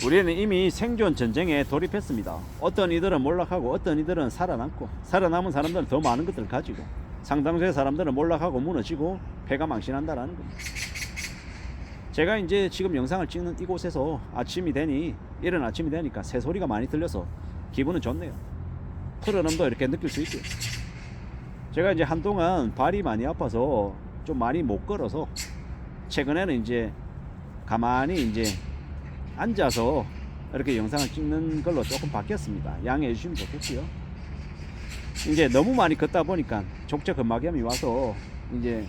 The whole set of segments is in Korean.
우리는 이미 생존 전쟁에 돌입했습니다. 어떤 이들은 몰락하고 어떤 이들은 살아남고, 살아남은 사람들은 더 많은 것들을 가지고, 상당수의 사람들은 몰락하고 무너지고 패가 망신한다라는 겁니다. 제가 이제 지금 영상을 찍는 이곳에서 아침이 되니, 이른 아침이 되니까 새소리가 많이 들려서 기분은 좋네요. 푸른함도 이렇게 느낄 수 있고요. 제가 이제 한동안 발이 많이 아파서 좀 많이 못 걸어서 최근에는 이제 가만히 이제 앉아서 이렇게 영상을 찍는 걸로 조금 바뀌었습니다. 양해해 주시면 좋겠고요. 이제 너무 많이 걷다 보니까 족저근막염이 와서 이제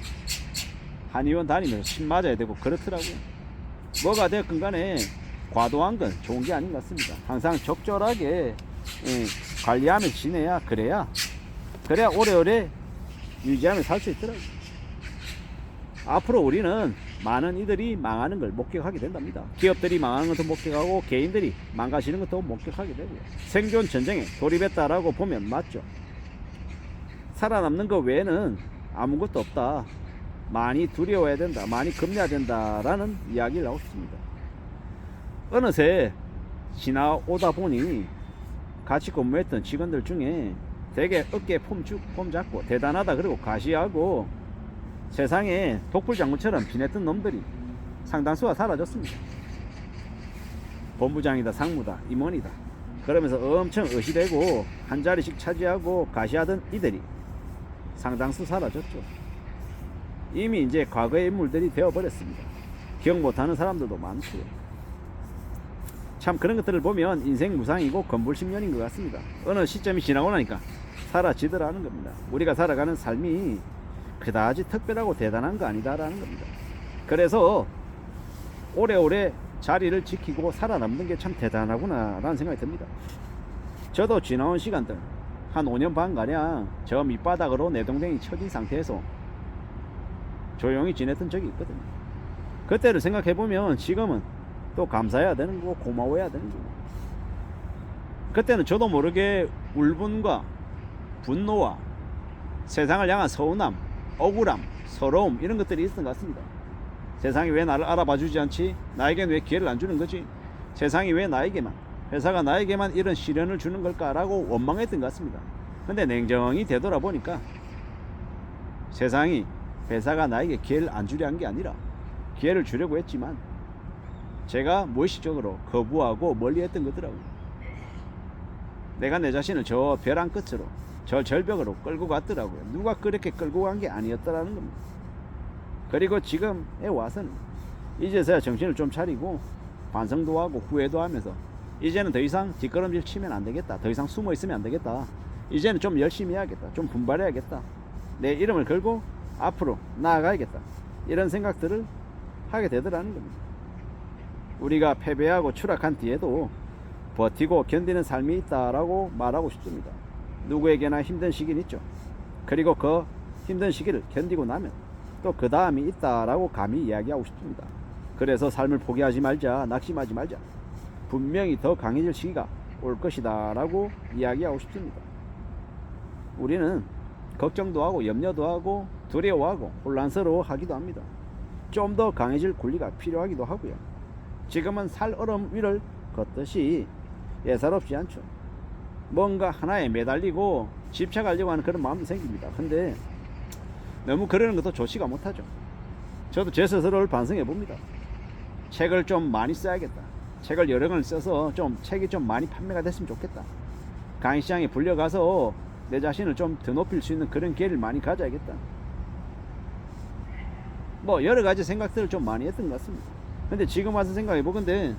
한의원 다니면서 침 맞아야 되고 그렇더라고요. 뭐가 되었건 간에 과도한 건 좋은 게 아닌 것 같습니다. 항상 적절하게 관리하면서 지내야, 그래야 오래오래 유지하면서 살 수 있더라고요. 앞으로 우리는 많은 이들이 망하는 걸 목격하게 된답니다. 기업들이 망하는 것도 목격하고 개인들이 망가지는 것도 목격하게 되고요. 생존 전쟁에 돌입했다라고 보면 맞죠. 살아남는 것 외에는 아무것도 없다. 많이 두려워해야 된다. 많이 겁내야 된다라는 이야기를 하고 싶습니다. 어느새 지나오다 보니 같이 근무했던 직원들 중에 되게 어깨에 폼 잡고 대단하다 그리고 과시하고 세상에 독불장군처럼 지냈던 놈들이 상당수가 사라졌습니다. 본부장이다, 상무다, 임원이다 그러면서 엄청 의시되고 한 자리씩 차지하고 가시하던 이들이 상당수 사라졌죠. 이미 이제 과거의 인물들이 되어버렸습니다. 기억 못하는 사람들도 많고요. 참 그런 것들을 보면 인생 무상이고 건불십년인 것 같습니다. 어느 시점이 지나고 나니까 사라지더라는 겁니다. 우리가 살아가는 삶이 그다지 특별하고 대단한 거 아니다라는 겁니다. 그래서 오래오래 자리를 지키고 살아남는 게 참 대단하구나 라는 생각이 듭니다. 저도 지나온 시간들 한 5년 반가량 저 밑바닥으로 내동댕이 쳐진 상태에서 조용히 지냈던 적이 있거든요. 그때를 생각해보면 지금은 또 감사해야 되는 거고 고마워해야 되는 거고, 그때는 저도 모르게 울분과 분노와 세상을 향한 서운함, 억울함, 서러움 이런 것들이 있었던 것 같습니다. 세상이 왜 나를 알아봐 주지 않지? 나에겐 왜 기회를 안 주는 거지? 세상이 왜 나에게만, 회사가 나에게만 이런 시련을 주는 걸까라고 원망했던 것 같습니다. 근데 냉정히 되돌아보니까 세상이, 회사가 나에게 기회를 안 주려 한 게 아니라 기회를 주려고 했지만 제가 무의식적으로 거부하고 멀리 했던 거더라고요. 내가 내 자신을 저 벼랑 끝으로, 저 절벽으로 끌고 갔더라고요. 누가 그렇게 끌고 간 게 아니었더라는 겁니다. 그리고 지금에 와서는 이제서야 정신을 좀 차리고 반성도 하고 후회도 하면서 이제는 더 이상 뒷걸음질 치면 안 되겠다. 더 이상 숨어 있으면 안 되겠다. 이제는 좀 열심히 해야겠다. 좀 분발해야겠다. 내 이름을 걸고 앞으로 나아가야겠다. 이런 생각들을 하게 되더라는 겁니다. 우리가 패배하고 추락한 뒤에도 버티고 견디는 삶이 있다라고 말하고 싶습니다. 누구에게나 힘든 시기는 있죠. 그리고 그 힘든 시기를 견디고 나면 또 그 다음이 있다라고 감히 이야기하고 싶습니다. 그래서 삶을 포기하지 말자, 낙심하지 말자. 분명히 더 강해질 시기가 올 것이다 라고 이야기하고 싶습니다. 우리는 걱정도 하고 염려도 하고 두려워하고 혼란스러워하기도 합니다. 좀 더 강해질 권리가 필요하기도 하고요. 지금은 살 얼음 위를 걷듯이 예사롭지 않죠. 뭔가 하나에 매달리고 집착하려고 하는 그런 마음도 생깁니다. 근데 너무 그러는 것도 좋지가 못하죠. 저도 제 스스로를 반성해 봅니다. 책을 좀 많이 써야겠다. 책을 여러 권을 써서 책이 좀 많이 판매가 됐으면 좋겠다. 강의 시장에 불려가서 내 자신을 좀 더 높일 수 있는 그런 기회를 많이 가져야겠다. 뭐 여러 가지 생각들을 좀 많이 했던 것 같습니다. 근데 지금 와서 생각해 보건데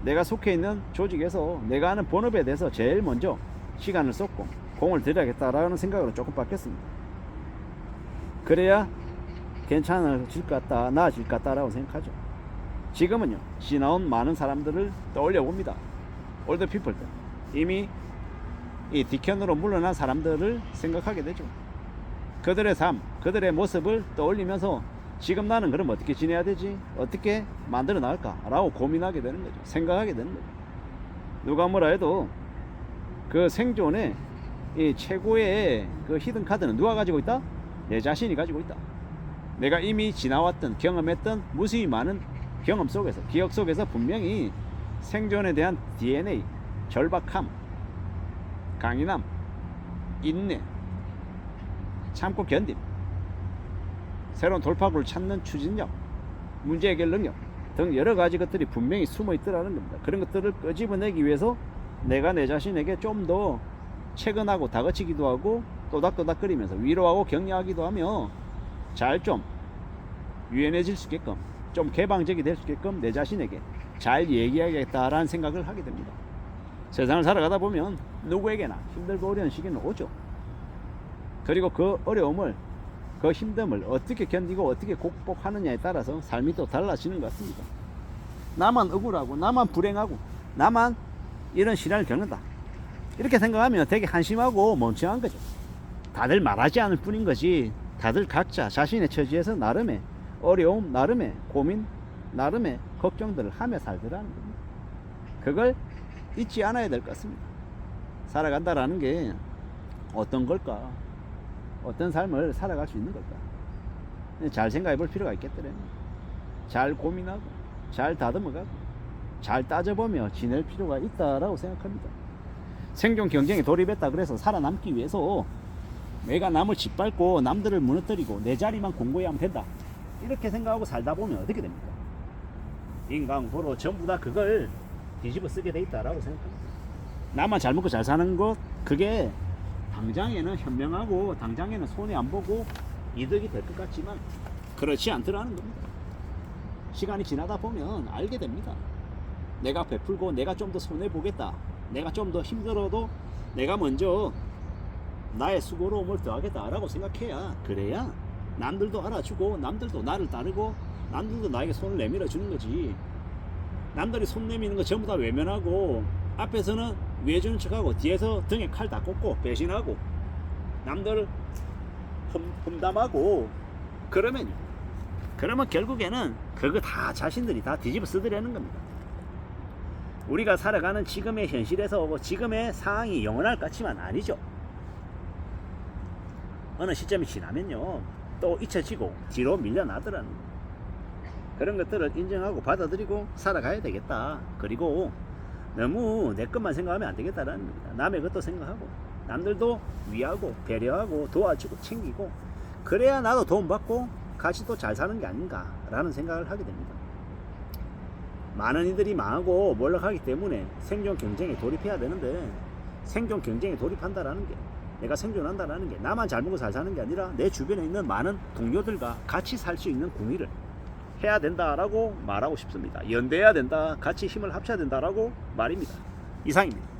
내가 속해 있는 조직에서 내가 하는 본업에 대해서 제일 먼저 시간을 쏟고 공을 들여야겠다라는 생각으로 조금 바뀌었습니다. 그래야 괜찮아질 것 같다, 나아질 것 같다라고 생각하죠. 지금은요, 지나온 많은 사람들을 떠올려 봅니다. 올드 피플들, 이미 이 뒤편으로 물러난 사람들을 생각하게 되죠. 그들의 삶, 그들의 모습을 떠올리면서 지금 나는 그럼 어떻게 지내야 되지? 어떻게 만들어 나갈까? 라고 고민하게 되는 거죠. 생각하게 되는 거죠. 누가 뭐라 해도 그 생존의 이 최고의 그 히든 카드는 누가 가지고 있다? 내 자신이 가지고 있다. 내가 이미 지나왔던, 경험했던 무수히 많은 경험 속에서, 기억 속에서 분명히 생존에 대한 DNA, 절박함, 강인함, 인내, 참고 견딤, 새로운 돌파구를 찾는 추진력, 문제 해결 능력 등 여러 가지 것들이 분명히 숨어 있더라는 겁니다. 그런 것들을 끄집어내기 위해서 내가 내 자신에게 좀 더 채근하고 다그치기도 하고 또닥또닥거리면서 위로하고 격려하기도 하며 잘 좀 유연해질 수 있게끔, 좀 개방적이 될 수 있게끔 내 자신에게 잘 얘기하겠다라는 생각을 하게 됩니다. 세상을 살아가다 보면 누구에게나 힘들고 어려운 시기는 오죠. 그리고 그 어려움을, 그 힘듦을 어떻게 견디고 어떻게 극복하느냐에 따라서 삶이 또 달라지는 것 같습니다. 나만 억울하고 나만 불행하고 나만 이런 시련을 겪는다, 이렇게 생각하면 되게 한심하고 멍청한 거죠. 다들 말하지 않을 뿐인 거지, 다들 각자 자신의 처지에서 나름의 어려움, 나름의 고민, 나름의 걱정들을 하며 살더라는 겁니다. 그걸 잊지 않아야 될 것 같습니다. 살아간다라는 게 어떤 걸까? 어떤 삶을 살아갈 수 있는 걸까? 잘 생각해 볼 필요가 있겠더라고요. 잘 고민하고 잘 다듬어가고 잘 따져보며 지낼 필요가 있다라고 생각합니다. 생존 경쟁에 돌입했다 그래서 살아남기 위해서 내가 남을 짓밟고 남들을 무너뜨리고 내 자리만 공고히 하면 된다, 이렇게 생각하고 살다 보면 어떻게 됩니까? 인간고로 전부 다 그걸 뒤집어 쓰게 돼 있다라고 생각합니다. 나만 잘 먹고 잘 사는 것, 그게 당장에는 현명하고 당장에는 손해 안 보고 이득이 될 것 같지만 그렇지 않더라는 겁니다. 시간이 지나다 보면 알게 됩니다. 내가 베풀고 내가 좀 더 손해 보겠다, 내가 좀 더 힘들어도 내가 먼저 나의 수고로움을 더하겠다라고 생각해야, 그래야 남들도 알아주고 남들도 나를 따르고 남들도 나에게 손을 내밀어 주는 거지. 남들이 손 내미는 거 전부 다 외면하고 앞에서는 위해주는 척하고 뒤에서 등에 칼 다 꽂고 배신하고 남들을 험담하고 그러면 결국에는 그거 다 자신들이 다 뒤집어 쓰더라는 겁니다. 우리가 살아가는 지금의 현실에서 지금의 상황이 영원할 것 같지만 아니죠. 어느 시점이 지나면요 또 잊혀지고 뒤로 밀려나더라는 겁니다. 그런 것들을 인정하고 받아들이고 살아가야 되겠다. 그리고 너무 내 것만 생각하면 안 되겠다라는 겁니다. 남의 것도 생각하고 남들도 위하고 배려하고 도와주고 챙기고, 그래야 나도 도움받고 같이 또 잘 사는 게 아닌가라는 생각을 하게 됩니다. 많은 이들이 망하고 몰락하기 때문에 생존 경쟁에 돌입해야 되는데, 생존 경쟁에 돌입한다라는 게, 내가 생존한다라는 게 나만 잘 먹고 잘 사는 게 아니라 내 주변에 있는 많은 동료들과 같이 살 수 있는 공의를 해야 된다라고 말하고 싶습니다. 연대해야 된다, 같이 힘을 합쳐야 된다라고 말입니다. 이상입니다.